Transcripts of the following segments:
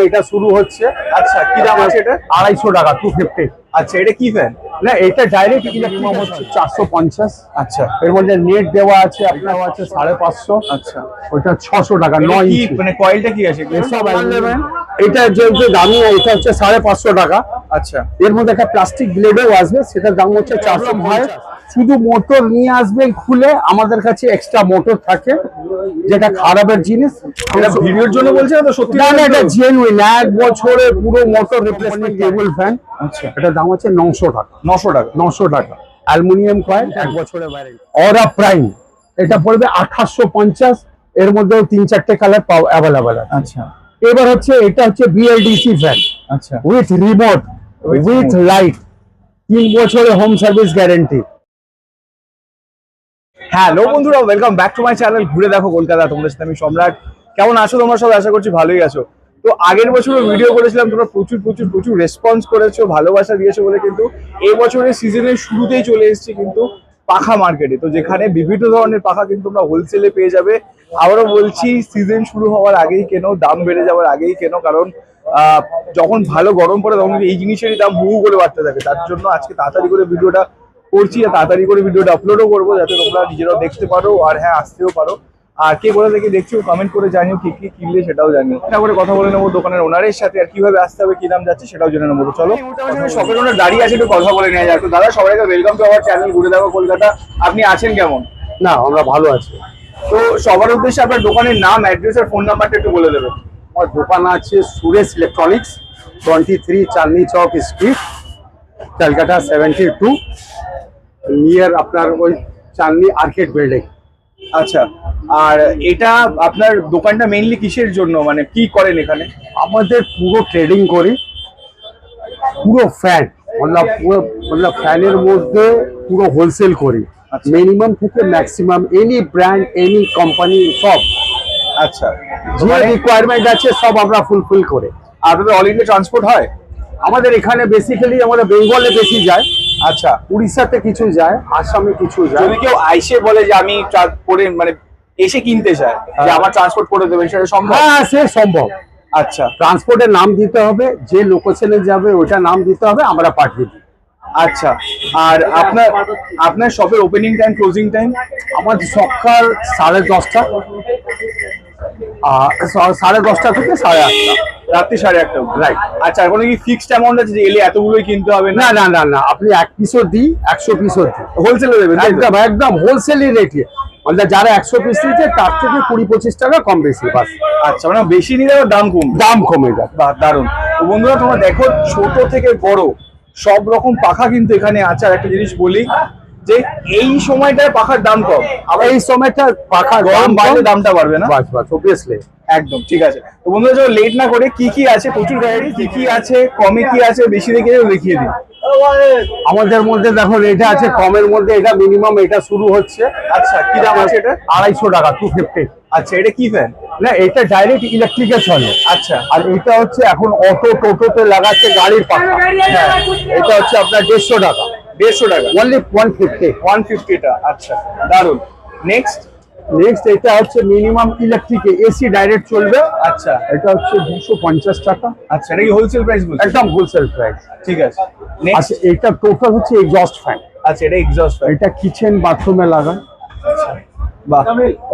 এটা শুরু হচ্ছে। আচ্ছা, কি দাম আছে এটা? 250 টাকা, 250। আচ্ছা, এটা কি ফ্যান? না, এটা ডাইরেক্ট মিনিমাম হচ্ছে 450। আচ্ছা, এর মধ্যে নেট দেওয়া আছে, আপনার আছে 550। আচ্ছা, ওটা 600 টাকা, এটা 9 কি ইঞ্চি। মানে কয়েলটা কি আছে? এসব নেবেন। এটা যে দামি, এটা হচ্ছে 550 টাকা। আচ্ছা, এর মধ্যে একটা প্লাস্টিক ব্লেডও আসবে, সেটার দাম হচ্ছে 450। শুধু মোটর নিয়ে আসবেন খুলে, আমাদের কাছে এক্সট্রা মোটর থাকে, যেটা খারাপের জিনিস। এটা ভিডিওর জন্য বলছেন তো? সত্যি না না, এটা জেনুইন 1 বছরে পুরো মোটর রিপ্লেসমেন্ট টেবিল ফ্যান। আচ্ছা, এটার দাম হচ্ছে 900 টাকা। 900 টাকা। 900 টাকা। অ্যালুমিনিয়াম কয়েল, 1 বছরের ওয়ারেন্টি। অরা প্রাইম এটা পড়বে 2850। এর মধ্যেও 3-4টে কালার অ্যাভেলেবল আছে। আচ্ছা, এবার হচ্ছে এটা হচ্ছে বিএলডিসি ফ্যান আচ্ছা, উইথ রিমোট, উইথ লাইট, 3 বছরের হোম সার্ভিস গ্যারান্টি। হ্যালো বন্ধুরা, welcome back to my channel ঘুরে দেখো কলকাতা। তোমাদের সাথে আমি সম্রাট। কেমন আছো তোমরা সব? আশা করছি ভালোই আছো। তো আগের বছরও ভিডিও করেছিলাম, তোমরা প্রচুর প্রচুর প্রচুর রেসপন্স করেছো, ভালোবাসা দিয়েছো বলে কিন্তু এই বছরের সিজনের শুরুতেই চলে এসেছি কিন্তু পাখা মার্কেটে। তো যেখানে বিভিন্ন ধরনের পাখা কিন্তু তোমরা হোলসেলে পেয়ে যাবে। আবারও বলছি, সিজন শুরু হওয়ার আগেই কেনো, দাম বেড়ে যাওয়ার আগেই কেনো, কারণ যখন ভালো গরম পড়ে তখন এই জিনিসেরই দাম হু করে বাড়তে থাকে। তার জন্য আজকে তাড়াতাড়ি করে ভিডিওটা করছি, আর তাড়াতাড়ি করে ভিডিওটা আপলোডও করবো, যাতে তোমরা নিজেরাও দেখতে পারো আর হ্যাঁ আসতেও পারো। আর কে কোথা থেকে দেখছো কমেন্ট করে জানিও, কি কি কিনলে সেটাও জানিও। একটা করে কথা বলে নেবো দোকানের ওনারের সাথে, আর কিভাবে আসতে হবে, কি দাম যাচ্ছে সেটাও জেনে নেবো। চলো, শপের ওনার দাঁড়িয়ে আছে, একটু কথা বলে নেওয়া যায়। তো দাদা, সবাইকে ওয়েলকাম টু আওয়ার চ্যানেল ঘুরে দেখো কলকাতা। আপনি আছেন কেমন? না, আমরা ভালো আছি। তো সবার উদ্দেশ্যে আপনার দোকানের নাম, অ্যাড্রেস আর ফোন নাম্বারটা একটু বলে দেবেন। আমার দোকান আছে Suresh electronics, 23 Chandni Chowk street, Calcutta 72, near আপনার ওই চাঁদনি আর্কেড বিল্ডিং। আচ্ছা, আর এটা আপনার দোকানটা মেইনলি কিসের জন্য, মানে কি করেন এখানে? আমাদের পুরো ট্রেডিং করি, পুরো ফ্যান, পুরো ফ্যানের মধ্যে পুরো হোলসেল করি, মিনিমাম থেকে maximum, any brand, any company, সব। আচ্ছা, যে রিকোয়ারমেন্ট আছে সব আমরা ফুলফিল করে। আপনাদের অল ইন্ডিয়া ট্রান্সপোর্ট হয়? আমাদের এখানে বেসিক্যালি আমাদের বেঙ্গলে বেশি যায়। আচ্ছা, উড়িষ্যাতে কিছু যায়, আসামে কিছু যায়। যদি কেউ আইসে বলে যে আমি করে মানে এসে কিনতে চায়, যে আমার ট্রান্সপোর্ট করে দেবেন, সেটা সম্ভব? হ্যাঁ, সে সম্ভব। আচ্ছা, ট্রান্সপোর্টের নাম দিতে হবে, যে লোকেশনে যাবে ওইটা নাম দিতে হবে, আমরা পাঠিয়ে দিই। আচ্ছা, আর আপনার শপের ওপেনিং টাইম, ক্লোজিং টাইম? আমাদের সকাল 10:30, 10:30 থেকে 8:30, রাত্রি 8:30 অবধি। রাইট। আচ্ছা, আর কোনো কি ফিক্সড অ্যামাউন্ট আছে যে এলে এতগুলোই কিনতে হবে? না না না না, আপনি 1 পিসও দিই, 100 পিসও দিই, হোলসেলে দেবেন? একদম একদম হোলসেলই রেটে। মানে যারা 100 পিস নিচ্ছে তার থেকে 20-25 টাকা কম বেশি, বাস। আচ্ছা, মানে বেশি নিলে দাম কমে যায়। বাহ, দারুণ। তো বন্ধুরা, তোমরা দেখো, ছোট থেকে বড় সব রকম পাখা কিন্তু এখানে আছে। আর একটা জিনিস বলি, যে এই সময়টায় পাখার দাম কম, আবার এই সময়টা পাখা গরম বাড়লে দামটা বাড়বে না? বাস বাস, অবভিয়াসলি। একদম ঠিক আছে। তো বন্ধুরা, চলো লেট না করে, কি কি আছে, প্রচুর ভ্যারাইটি, কি কি আছে, কমে কি আছে, বেশি দেখিয়ে দিই। আমাদের মধ্যে দেখো, এটা আছে কমের মধ্যে, এটা মিনিমাম এটা শুরু হচ্ছে। আচ্ছা, কি দাম আছে এটা? 250 টাকা, 250। আচ্ছা, এটা কি ফ্যান? না, এটা ডাইরেক্ট ইলেকট্রিকে চলে। আচ্ছা, আর এটা হচ্ছে এখন অটো টোটোতে লাগাচ্ছে গাড়ির পাখা। হ্যাঁ, এটা হচ্ছে আপনার 150 টাকা। 150 টাকা? অনলি 150। 150টা। আচ্ছা, দারুণ। নেক্সট এটা হচ্ছে মিনিমাম ইলেকট্রিকে, এসি ডাইরেক্ট চলবে। আচ্ছা, এটা হচ্ছে 250 টাকা। আচ্ছা, এটা কি হোলসেল প্রাইস বলছেন? একদম হোলসেল প্রাইস। ঠিক আছে। নেক্সট, আচ্ছা, এটা টোটাল হচ্ছে এক্সস্ট ফ্যান। আচ্ছা, এটা এক্সস্ট ফ্যান। এটা কিচেন বাথরুমে লাগায়। বাহ,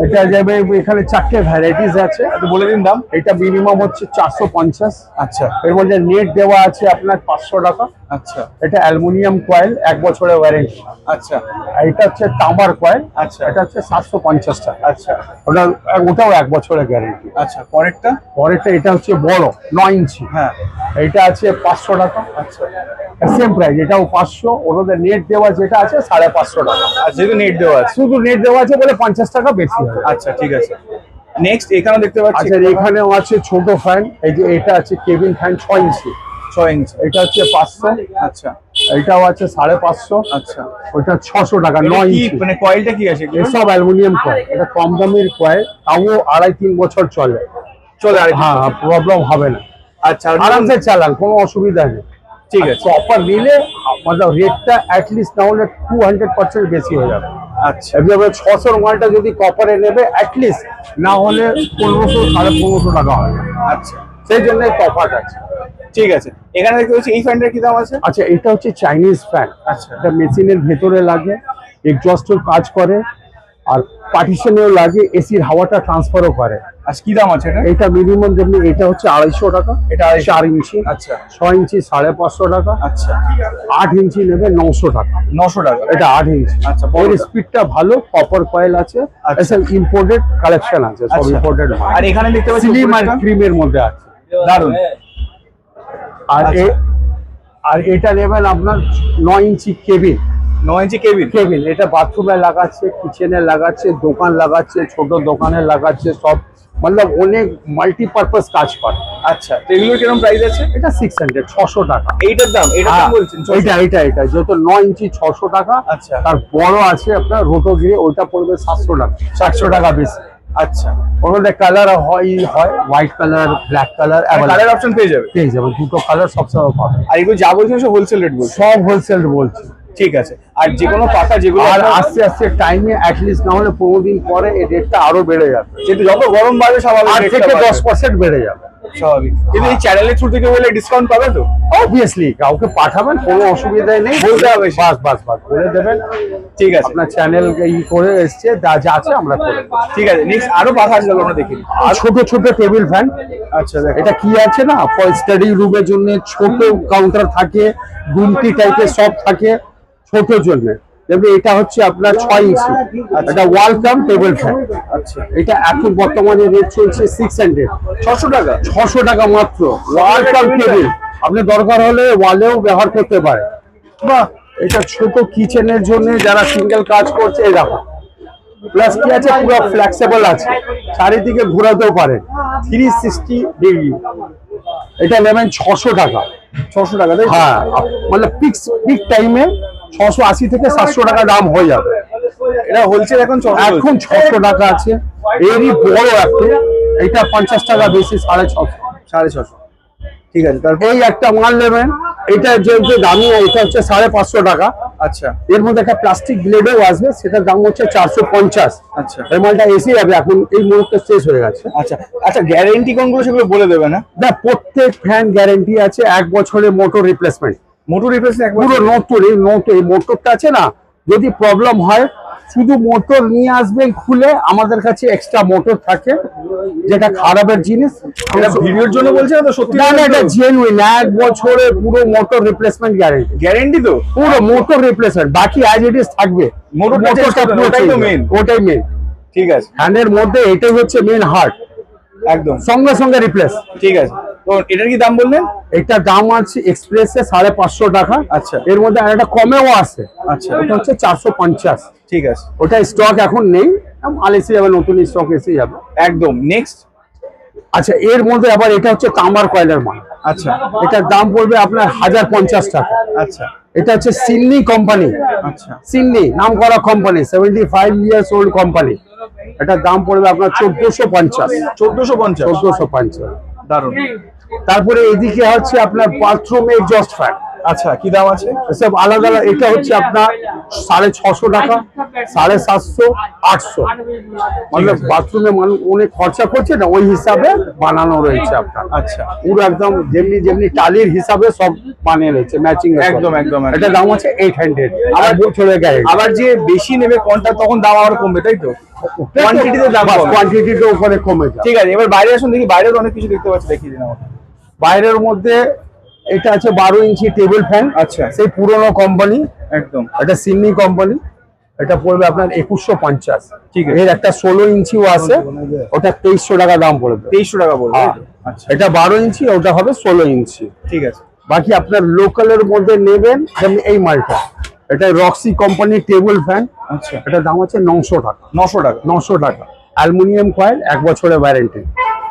এটা যাবে, এখানে 4টে ভ্যারাইটিস আছে। একটু বলে দিন দাম। এটা মিনিমাম হচ্ছে 450। আচ্ছা, এর মধ্যে নেট দেওয়া আছে আপনার 500 টাকা। আচ্ছা, এটা অ্যালুমিনিয়াম কয়েল, 1 বছরের ওয়ারেন্টি। আচ্ছা, এটা হচ্ছে তামার কয়েল। আচ্ছা, এটা হচ্ছে 750 টাকা। আচ্ছা, ওটাও 1 বছরের গ্যারেন্টি। আচ্ছা, পরেরটা? পরেরটা এটা হচ্ছে বড় 9 ইঞ্চি। হ্যাঁ, এটা আছে 500 টাকা। আচ্ছা, সেম প্রাইস, এটাও 500। ওর মধ্যে নেট দেওয়া যেটা আছে 550 টাকা। আর যেহেতু নেট দেওয়া আছে, শুধু নেট দেওয়া আছে বলে 50 টাকা বেশি হবে। আচ্ছা, ঠিক আছে। নেক্সট, এখানে দেখতে পাচ্ছি। আচ্ছা, এখানেও আছে ছোট ফ্যান, এই যে এটা আছে কেবিন ফ্যান 6 ইঞ্চি। 6 ইঞ্চি। এটা হচ্ছে 500। আচ্ছা, এটাও আছে 550। আচ্ছা, ওটা 600 টাকা, 9 কি ইঞ্চি। মানে কয়েলটা কি আছে? এসব অ্যালুমিনিয়াম কয়েল, এটা কম দামের কয়েল, তাও 2.5-3 বছর চলে। আর হ্যাঁ, প্রবলেম হবে না, আচ্ছা, আরামসে চালান, কোনো অসুবিধা নেই। ঠিক আছে। অফার নিলে আমাদের রেটটা অ্যাটলিস্ট না হলে 200% বেশি হয়ে যাবে। আচ্ছা, এভাবে 600 মালটা যদি কপারে নেবে, অ্যাটলিস্ট না হলে 1500, 1550 টাকা হবে। আচ্ছা, সেই জন্য তফাৎ আছে। ঠিক আছে, এখানে দেখতে পাচ্ছি এই ফ্যানটার কি দাম আছে? আচ্ছা, এটা হচ্ছে চাইনিজ ফ্যান। আচ্ছা। এটা মেশিনের ভেতরে লাগে, এক্সস্টর কাজ করে, আর পার্টিশনেও লাগে, এসির হাওয়াটা ট্রান্সফারও করে। আচ্ছা, কি দাম আছে এটা? এটা মিনিমাম যেমনি এটা হচ্ছে 250 টাকা, এটা 4 ইঞ্চি। আচ্ছা। 6 ইঞ্চি 550 টাকা। আচ্ছা। 8 ইঞ্চি নেবে 900 টাকা। 900 টাকা। এটা 8 ইঞ্চি। আচ্ছা, ওর বড়টা। স্পিডটা ভালো, কপার কয়েল আছে, আচ্ছা। এসব ইম্পোর্টেড কালেকশন আছে, সব আচ্ছা। ইম্পোর্টেড। আর এখানে দেখতে পাচ্ছি স্লিম আর উপরেরটা? ক্রিমের মধ্যে আছে, দারুন। আর আচ্ছা। আর এটা নেবেন আপনার 9 ইঞ্চি কেবিন। 9 ইঞ্চি কেবিন। কেবিন এটা বাথরুমে লাগাচ্ছে, কিচেনে লাগাচ্ছে, দোকান লাগাচ্ছে, ছোট দোকানে লাগাচ্ছে, সব মানে অনেক মাল্টিপারপাস কাজ করে। আচ্ছা, তো এগুলোর কিরকম প্রাইস আছে? এটা 600 টাকা। এইটার দাম বলছেন? এটা যেহেতু 9 ইঞ্চি 600 টাকা। আচ্ছা। তার বড় আছে আপনার রোটোগিরি, ওইটা পড়বে 700 টাকা, 700 টাকা বেশি। আচ্ছা, ওর মধ্যে কালার হয় white colour, black colour, colour option পেয়ে যাবে। পেয়ে যাবে, দুটো কালার সবসময় পাবে। আর এগুলো যা বলছেন সব হোলসেল রেট বলছেন? সব হোলসেল বলছি। ঠিক আছে, আর যে কোনো পাতা যেগুলো আর আস্তে আস্তে টাইমে অ্যাটলিস্ট না হলে 15 দিন পরে এই রেটটা আরো বেড়ে যাবে, যেহেতু যত গরম বাড়বে স্বাভাবিক 8 রেটটা থেকে বাড়বে। 10% বেড়ে যাবে স্বাভাবিক। কিন্তু এই চ্যানেলের থ্রু থেকে বলে ডিসকাউন্ট পাবে তো? অবভিয়াসলি, কাউকে পাঠাবেন, কোনো অসুবিধাই নেই, বলতে হবে সে। বাস বলে দেবেন। ঠিক আছে, আপনার চ্যানেল করে এসছে, যা আছে আমরা করে দেব। ঠিক আছে। নেক্সট আরো পাতা আছে যেগুলো আমরা দেখি। আর ছোট ছোট টেবিল ফ্যান। আচ্ছা, দেখো এটা কি আছে না, স্টাডি রুমের জন্য ছোট কাউন্টার থাকে, গুমটি টাইপের সব থাকে ছোট জন্য। যেমন এটা হচ্ছে আপনার 6 ইঞ্চি, এটা ওয়াল কাম টেবিল ফ্যান। আচ্ছা, এটা এখন বর্তমানে রেট চলছে 600 600 টাকা। 600 টাকা মাত্র। ওয়াল কাম টেবিল, আপনি দরকার হলে ওয়ালেও ব্যবহার করতে পারেন। বাহ, এটা ছোট কিচেনের জন্য যারা সিঙ্গেল কাজ করছে, এই দেখো। প্লাস কি আছে, পুরো ফ্লেক্সিবল আছে, চারিদিকে ঘোরাতেও পারে, 360 ডিগ্রি। এটা নেবেন 600 টাকা। 600 টাকা তাই? হ্যাঁ, মানে পিক টাইমে 680 থেকে 700 টাকা দাম হয়ে যাবে। এটা হোলসেল এখন 600। এখন 600 টাকা আছে। এরই বড় একটা, এটা 50 টাকা বেশি, 650। 650। ঠিক আছে, তারপর? এই একটা মাল নেবেন, এটা যেহেতু দামি, এটা হচ্ছে 550 টাকা। আচ্ছা। এর মধ্যে একটা প্লাস্টিক ব্লেডও আসবে, সেটার দাম হচ্ছে 450। আচ্ছা। এই মালটা এসে যাবে, এখন এই মুহূর্তে শেষ হয়ে গেছে। আচ্ছা আচ্ছা, গ্যারেন্টি কোনগুলো সেগুলো বলে দেবে না? না, প্রত্যেক ফ্যান গ্যারেন্টি আছে 1 বছরের মোটর রিপ্লেসমেন্ট। মোটর রিপ্লেসমেন্ট একবার? পুরো নতুন, এই মোটরটা আছে না, যদি প্রবলেম হয় শুধু মোটর নিয়ে আসবেন খুলে, আমাদের কাছে এক্সট্রা মোটর থাকে, যেটা খারাপের জিনিস। এটা ভিডিওর জন্য বলছে না তো? সত্যি না, এটা জেনুইন 1 বছরের পুরো মোটর রিপ্লেসমেন্ট গ্যারেন্টি। গ্যারেন্টি তো? পুরো মোটর রিপ্লেসমেন্ট, বাকি অ্যাজ ইট ইজ থাকবে। মোটরটা change করতে হবে, ওটাই তো main। ওটাই মেন। ঠিক আছে, ফ্যানের মধ্যে এটাই হচ্ছে মেন হার্ট, একদম সঙ্গে সঙ্গে রিপ্লেস। ঠিক আছে। তো এটার কি দাম বললেন? এটার দাম আছে এক্সপ্রেসে 550 টাকা। আচ্ছা। এর মধ্যে আরেকটা কমেও আছে, আচ্ছা, ওটা হচ্ছে 450। ঠিক আছে, ওটা স্টক এখন নেই, মাল এসে যাবে, নতুন স্টক এসে যাবে। একদম। নেক্সট? আচ্ছা, এর মধ্যে আবার এটা হচ্ছে তামার কয়েলের মাল। আচ্ছা। এটার দাম পড়বে আপনার 1050 টাকা। আচ্ছা। এটা হচ্ছে সিডনি কোম্পানি। আচ্ছা। সিডনি নাম করা কোম্পানি, 75 ইয়ার্স ওল্ড কোম্পানি। এটার দাম পড়বে আপনার 1450। 1450? 1450। দারুন। তারপরে এদিকে হচ্ছে আপনার বাথরুমে এক্সস্ট ফ্যান। আচ্ছা, কি দাম আছে? সব আলাদা আলাদা। এটা হচ্ছে আপনার 650 টাকা, 750, 800। মানে বাথরুমে মানুষ অনেক খরচা করছে না, ওই হিসাবে বানানো রয়েছে আপনার। আচ্ছা, পুরো একদম যেমনি টালির হিসাবে সব বানিয়ে রয়েছে, ম্যাচিং। একদম একদম। এটা দাম আছে 800। আবার বছরের গ্যারেন্টি। আবার যে বেশি নেবে কোনটা, তখন দাম আবার কমবে, তাই তো? কোয়ান্টিটিতে দাম কমবে। কোয়ান্টিটিতে উপরে কমে যায়। ঠিক আছে, এবার বাইরে আসুন দেখি, বাইরেও অনেক কিছু দেখতে পাচ্ছি, দেখিয়ে দিন আমাকে। বাইরের মধ্যে এটা আছে 12 ইঞ্চি টেবিল ফ্যান। আচ্ছা। সেই পুরনো কোম্পানি, একদম। এটা সিডনি কোম্পানি। এটা পড়বে আপনার 2150। ঠিক আছে। এর একটা 16 ইঞ্চিও আছে, ওটা 2300 টাকা দাম পড়বে। 2300 টাকা বলবো, হ্যাঁ। তাই তো? আচ্ছা, এটা 12 ইঞ্চি, ওটা হবে 16 ইঞ্চি। ঠিক আছে। বাকি আপনার লোকালের মধ্যে নেবেন, যেমন এই মালটা, এটা রক্সি কোম্পানির টেবিল ফ্যান। আচ্ছা, এটার দাম হচ্ছে 900 টাকা। 900 টাকা? 900 টাকা। অ্যালুমিনিয়াম কয়েল, 1 বছরের ওয়ারেন্টি।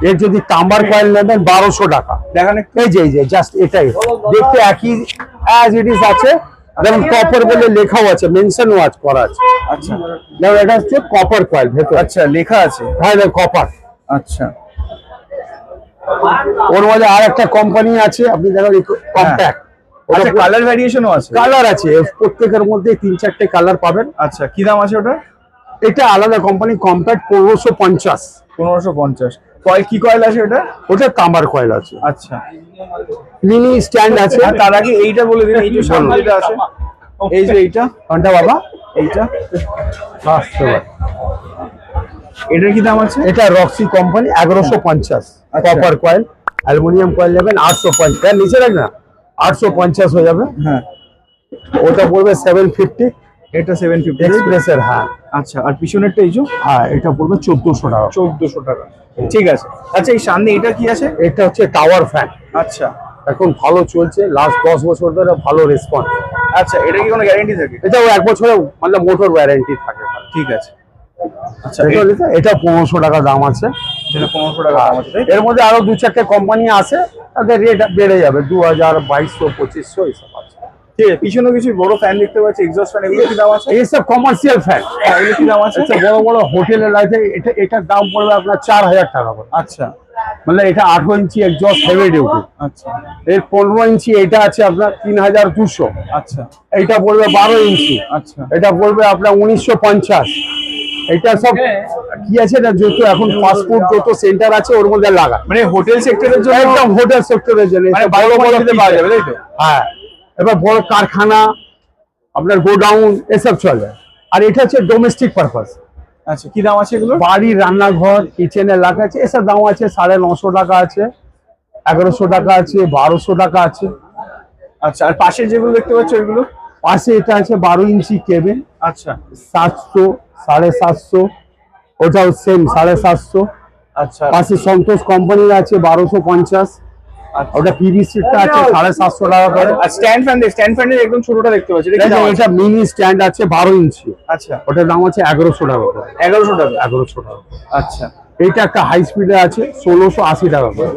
এর যদি তাম্বার কয়েল নেবেন 1200 টাকা। দেখান একটু। এই যে জাস্ট এটাই দেখতে একই অ্যাজ ইট ইজ আছে, যেমন কপার বলে লেখাও আছে, মেনশনও করা আছে। আচ্ছা। যেমন এটা হচ্ছে কপার কয়েল ভেতর। আচ্ছা, লেখা আছে? হ্যাঁ, কপার। আচ্ছা। ওর মধ্যে আর একটা কোম্পানি আছে, আপনি দেখেন কম্প্যাক্ট। আচ্ছা, কালার ভ্যারিয়েশনও আছে? কালার আছে, প্রত্যেকের মধ্যে 3-4টে কালার পাবেন। আচ্ছা, কি দাম আছে ওটা? এটা আলাদা কোম্পানি, কম্প্যাক্ট 1550। 1550। তো কয়েল কি কয়েল আছে ওটা? ওটা তামার কয়েল আছে, আচ্ছা। মিনি স্ট্যান্ড আছে। আর তার আগে এইটা বলে দিন, এই যে সামনে যেটা আছে, এই যে এইটা, কোনটা বাবা? এইটা আসতে পারে। এটার কি দাম আছে? এটা রক্সি কোম্পানি 1150 আচ্ছা। কপার কয়েল, অ্যালুমিনিয়াম কয়েল নেবেন 850, নিচে রাখ না, 850 হয়ে যাবে। হ্যাঁ, ওটা পড়বে 750 এটা 750 এক্সপ্রেসের। হ্যাঁ আচ্ছা। আর পিছনেরটা এই যে, হ্যাঁ, এটা পড়বে 1400 টাকা। 1400 টাকা। ঠিক আছে। আচ্ছা, এই সামনে এটা কি আছে? এটা হচ্ছে টাওয়ার ফ্যান, আচ্ছা এখন ভালো চলছে, লাস্ট 10 বছর ধরে ভালো রেসপন্স। আচ্ছা, এটা কি কোনো গ্যারান্টি থাকে? এটাও 1 বছরের মানে মোটর ওয়ারেন্টি থাকে। ঠিক আছে। আচ্ছা, এটা 1500 টাকা দাম আছে। যেটা 1500 টাকা দাম আছে, তাই তো? এর মধ্যে আরো 2-4টে কোম্পানি আছে, তাদের রেট বেড়ে যাবে, 2000, 2200, 2500 এইসব আছে। ঠিক আছে। পিছনে কিছু বড় ফ্যান দেখতে পাচ্ছি, এক্সস্ট ফ্যান, এগুলো কি দাম আছে? এইসব কমার্শিয়াল ফ্যান, এগুলো কি দাম আছে? আচ্ছা বড় বড় হোটেলে লাগে, এটার দাম পড়বে আপনার 4000 টাকা করে। আচ্ছা মানে এটা 18 ইঞ্চি এক্সস্ট হেভি ডিউটি। আচ্ছা এর 15 ইঞ্চি এটা আছে আপনার 3200। আচ্ছা এইটা পড়বে 12 ইঞ্চি, আচ্ছা এটা পড়বে আপনার 1950। এটা সব কি আছে না, যত এখন ফাস্টফুড যত সেন্টার আছে ওর মধ্যে লাগা, মানে হোটেল সেক্টরের জন্য, একদম হোটেল সেক্টরের জন্য মানে বড় বড় কোয়ালিটিতে পাওয়া যাবে, তাই তো? হ্যাঁ, এবার বড় কারখানা, আপনার গোডাউন, এসব চলে। আর এটা হচ্ছে ডোমেস্টিক পারপাস। আচ্ছা, কি দাম আছে এগুলো? বাড়ি, রান্নাঘর, কিচেনের লাগা আছে, এসব দাম আছে 950 টাকা আছে, 1100 টাকা আছে, 1200 টাকা আছে। আচ্ছা, আর পাশে যেগুলো দেখতে পাচ্ছ ওইগুলো? পাশে এটা আছে 12 ইঞ্চি কেবিন, আচ্ছা 700, 750, ওটাও সেম 750। আচ্ছা পাশে সন্তোষ কোম্পানির আছে 1250, আচ্ছা। ওটা পিভিসিটা আছে 750 টাকা করে। আর স্ট্যান্ড ফ্যান, স্ট্যান্ড ফ্যানের একদম ছোটটা দেখতে পাচ্ছি, এটা কি দাম আছে? এটা মিনি স্ট্যান্ড আছে 12 ইঞ্চি, আচ্ছা, ওটার দাম আছে 1100 টাকা করে। 1100 টাকা। 1100 টাকা। আচ্ছা এইটা একটা হাই স্পিডে আছে 1680 টাকা করে।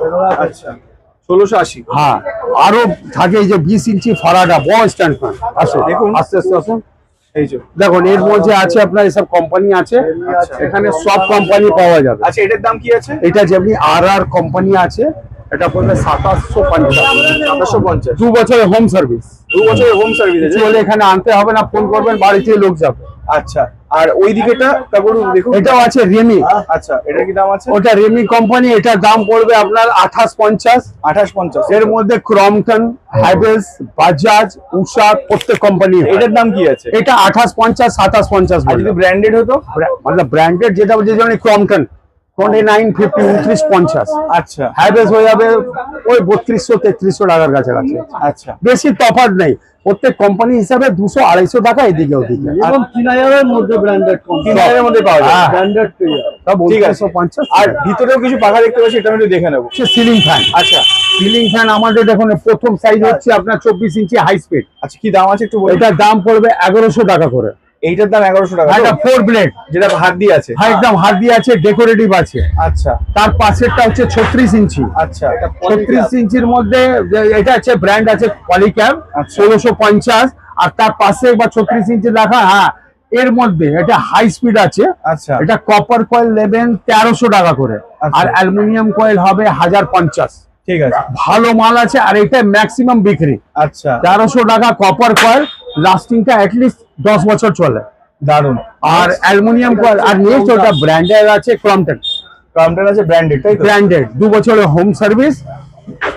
আচ্ছা, 1680। হ্যাঁ, আরো থাকে এই যে 20 ইঞ্চি ফারাডা বড় স্ট্যান্ড ফ্যান। আসুন দেখুন। আস্তে আস্তে আসুন, এই যে, দেখুন এর মধ্যে আছে আপনার এসব কোম্পানি আছে, এখানে সব কোম্পানি পাওয়া যাবে। আচ্ছা, এটার দাম কি আছে? এটা যেমনি আর কোম্পানি আছে, এটা পড়বে 2750। 750। 2 বছরের হোম সার্ভিস, 2 বছরের হোম সার্ভিস আছে। চলে এখানে আনতে হবে না, ফোন করবেন বাড়িতে লোক যাবে। আচ্ছা, আর ওই দিকেটা তারপর দেখুন। এটাও আছে রেমি, আচ্ছা, এটার কি দাম আছে? ওটা রেমি কোম্পানি, এটার দাম পড়বে আপনার 2850। 2850। এর মধ্যে ক্রমটন, হ্যাভেলস, বাজাজ, উষা প্রত্যেক কোম্পানি। এটার দাম কি আছে? এটা 2850, 2750। আর যদি ব্র্যান্ডেড হতো? মানে ব্র্যান্ডেড যেটা যেমন ক্রমটন 2950, 2950। আচ্ছা হ্যাভেলস হয়ে যাবে ওই 3200-3300 টাকার কাছাকাছি। আচ্ছা, বেশি তফাৎ নেই, প্রত্যেক কোম্পানি হিসাবে 200-250 টাকা এদিকে ওদিকে। এবং 3000 এর মধ্যে ব্র্যান্ডেড 3000 এর মধ্যে পাওয়া যায়। হ্যাঁ। ব্র্যান্ডেড পেয়ে সব ঠিক আছে। 250। আর ভিতরেও কিছু পাখা দেখতে পাচ্ছি, এটা আমি একটু দেখে নেবো। Ceiling fan. আচ্ছা সিলিং ফ্যান আমাদের দেখুন প্রথম সাইজ হচ্ছে আপনার 24 ইঞ্চি হাই স্পিড, আচ্ছা, কি দাম আছে একটু বলুন? এটার দাম পড়বে 1100 টাকা করে। এইটার দাম 1100 টাকা। এটা 4 ব্লেড, যেটা হাত দিয়ে আছে। হ্যাঁ একদম হাত দিয়ে আছে, ডেকোরেটিভ আছে। আচ্ছা তার পাশেরটা হচ্ছে 36 ইঞ্চি। আচ্ছা 36 ইঞ্চির মধ্যে এটা আছে ব্র্যান্ড আছে পলিক্যাব আচ্ছা। 1650। আর তার পাশে একবার 36 ইঞ্চি রাখা। হ্যাঁ, এর মধ্যে এটা হাই স্পিড আছে, আচ্ছা এটা কপার কয়েল নেবেন 1300 টাকা করে, আচ্ছা। আর অ্যালুমিনিয়াম কয়েল হবে 1050। ঠিক আছে। ভালো মাল আছে, আর এটা ম্যাক্সিমাম বিক্রি। আচ্ছা, 1300 টাকা কপার কয়েল, লাস্টিংটা অ্যাটলিস্ট 10 বছর চলে। দারুন। আর অ্যালুমিনিয়াম কয়েল, আর নেক্সট ওটা ব্র্যান্ডের আছে ক্রমটন, ক্রমটন আছে ব্র্যান্ডেড, তাই তো? ব্র্যান্ডেড 2 বছরের হোম সার্ভিস,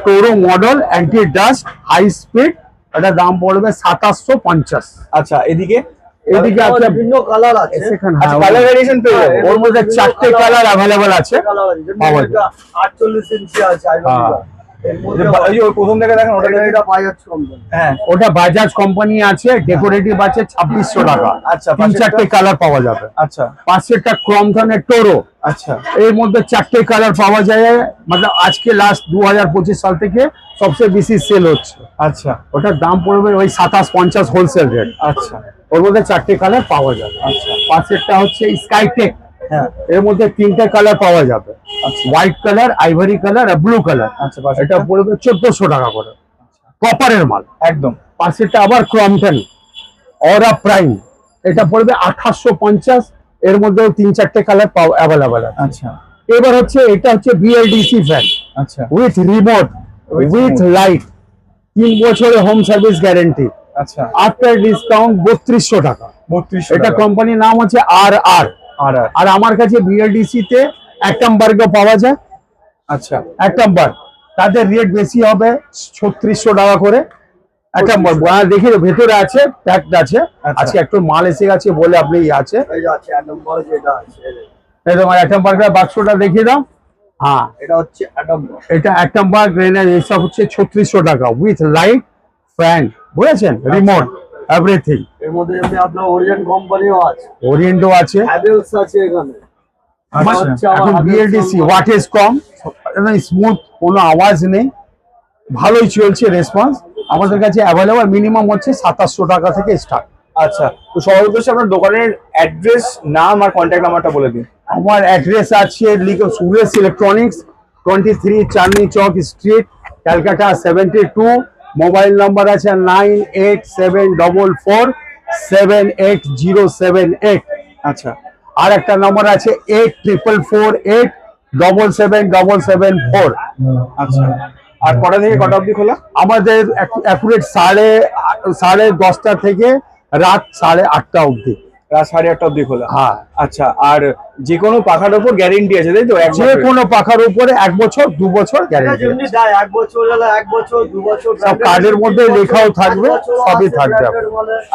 টোরো model, anti dust, high speed, এটা দাম পড়বে 2750। আচ্ছা, এদিকে? এদিকে আছে বিভিন্ন কালার আছে। সেখানে, আচ্ছা, কালার ভেরিয়েশন পেয়ে যাবো। ওর মধ্যে 4টে কালার অ্যাভেলেবল আছে। কালার আছে, যেমন পাওয়া এটা 48 ইঞ্চি আছে হ্যাঁ। এর মধ্যে এই যে ওই প্রথম থেকে দেখেন, ওটা দেখেন। এটা বাজাজ কোম্পানি। হ্যাঁ, ওটা বাজাজ কোম্পানি আছে, ডেকোরেটিভ আছে 2600 টাকা। আচ্ছা, 3-4টে কালার পাওয়া যাবে। আচ্ছা পাশেরটা ক্রমটনের টোরো, আচ্ছা এর মধ্যে 4টে কালার পাওয়া যায়। মানে আজকে লাস্ট 2025 সাল থেকে সবচেয়ে বেশি সেল হচ্ছে। আচ্ছা ওটার দাম পড়বে ওই 2750 হোলসেল রেট। আচ্ছা ওর মধ্যে 4টে কালার পাওয়া যাবে। আচ্ছা পাশেরটা হচ্ছে স্কাইটেক, হ্যাঁ এর মধ্যে 3টে কালার পাওয়া যাবে, আচ্ছা হোয়াইট কালার, আইভরি কালার আর ব্লু কালার। আচ্ছা, পাশেরটা? এটা পড়বে 1400 টাকা করে, কপারের মাল। একদম। পাশেরটা আবার ক্রমটন অরা প্রাইম, এটা পড়বে 2850। এর মধ্যেও 3-4টে কালার অ্যাভেলেবল আছে। আচ্ছা এবার হচ্ছে এটা হচ্ছে বিএলডিসি ফ্যান আচ্ছা উইথ রিমোট উইথ লাইট, 3 বছরের হোম সার্ভিস গ্যারেন্টি, আচ্ছা, আফটার ডিসকাউন্ট 3200 টাকা। 3200 এটা টাকা। কোম্পানির নাম হচ্ছে আর আর। আর আর আমার কাছে বিএলডিসি তে অ্যাটমবার্গও পাওয়া যায়, আচ্ছা, এক নাম্বার। তাদের রেট বেশি হবে 3600 টাকা করে। এক নাম্বার দেখি ভেতরে আছে, প্যাকড আছে। আচ্ছা। আজকে একটু মাল এসে গেছে বলে আপনি আছে। এই যে আছে 1 নম্বর যেটা আছে এই তোমার এক নাম্বার বাক্সটা দেখিয়ে দাও। হ্যাঁ, এটা হচ্ছে 1 নম্বর। এটা এক নাম্বার গ্রেনার, এসব হচ্ছে 3600 টাকা উইথ লাইট, ফ্যান, বুঝেছেন, রিমোট, এভরিথিং। এর মধ্যে এমনি আপনার ওরিয়েন্ট কোম্পানিও আছে, ওরিয়েন্টো আছে। হ্যাভেলস আছে এখানে। আমার আচ্ছা, এখন আমার বিএলডিসি Havells ওয়াটেজ কম, স্মুথ, কোনো আওয়াজ নেই, ভালোই চলছে রেসপন্স। আমাদের কাছে অ্যাভেলেবল মিনিমাম হচ্ছে 2700 টাকা থেকে স্টার্ট। আচ্ছা। তো সবার উদ্দেশ্যে আপনার দোকানের অ্যাড্রেস, নাম আর কন্ট্যাক্ট নাম্বারটা বলে দিন। আমার অ্যাড্রেস আছে Suresh electronics, 23 Chandni Chowk street, Calcutta 72। Mobile number আছে 9874478078। আচ্ছা, আর একটা নাম্বার আছে 8448777774। আচ্ছা। আর কটা থেকে কটা অবধি খোলা? আমাদের অ্যাকুরেট 10:30 থেকে রাত 8:30 অবধি। রাত 8:30 অবধি খোলা। হ্যাঁ, আচ্ছা। আর যে কোনো পাখার ওপর গ্যারেন্টি আছে তাই তো? যে কোনো পাখার উপরে 1 বছর 2 বছর এটা গ্যারেন্টি। যেমনি দেয় 1 বছর হলে 1 বছর 2 বছর সব কার্ডের মধ্যে লেখাও থাকবে, সবই থাকবে।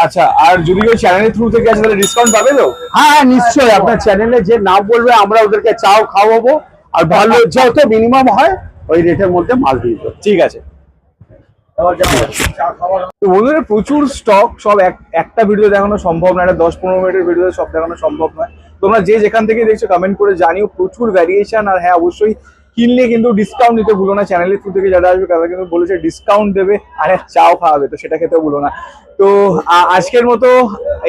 আচ্ছা। আর যদি কেউ চ্যানেলের থ্রু থেকে আসে তাহলে ডিসকাউন্ট পাবে তো? হ্যাঁ, নিশ্চয়ই। আপনার চ্যানেলে যে নাম বলবে আমরা ওদেরকে চাও খাওয়াবো, আর ভালো যত মিনিমাম হয় ওই রেটের মধ্যে মাল দিয়ে দেবো। ঠিক আছে। এবার যাবো চা খাওয়ার। তো বন্ধুরা, প্রচুর স্টক, সব একটা ভিডিও দেখানো সম্ভব না, একটা 10-15 মিনিটের ভিডিওতে সব দেখানো সম্ভব নয়। তোমরা যে যেখান থেকে দেখছো কমেন্ট করে জানিও। প্রচুর ভ্যারিয়েশন। আর হ্যাঁ, অবশ্যই কিনলে কিন্তু ডিসকাউন্ট নিতে ভুলো না। চ্যানেলের থ্রু থেকে যারা আসবে তারা কিন্তু বলেছে ডিসকাউন্ট দেবে, আর চাও খাওয়াবে, তো সেটা খেতেও ভুলো না। তো আজকের মতো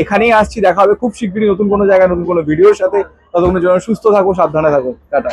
এখানেই আসছি। দেখা হবে খুব শিগগিরই নতুন কোনো জায়গায় নতুন কোনো ভিডিওর সাথে। ততক্ষণের জন্য সুস্থ থাকো, সাবধানে থাকো, টাটা।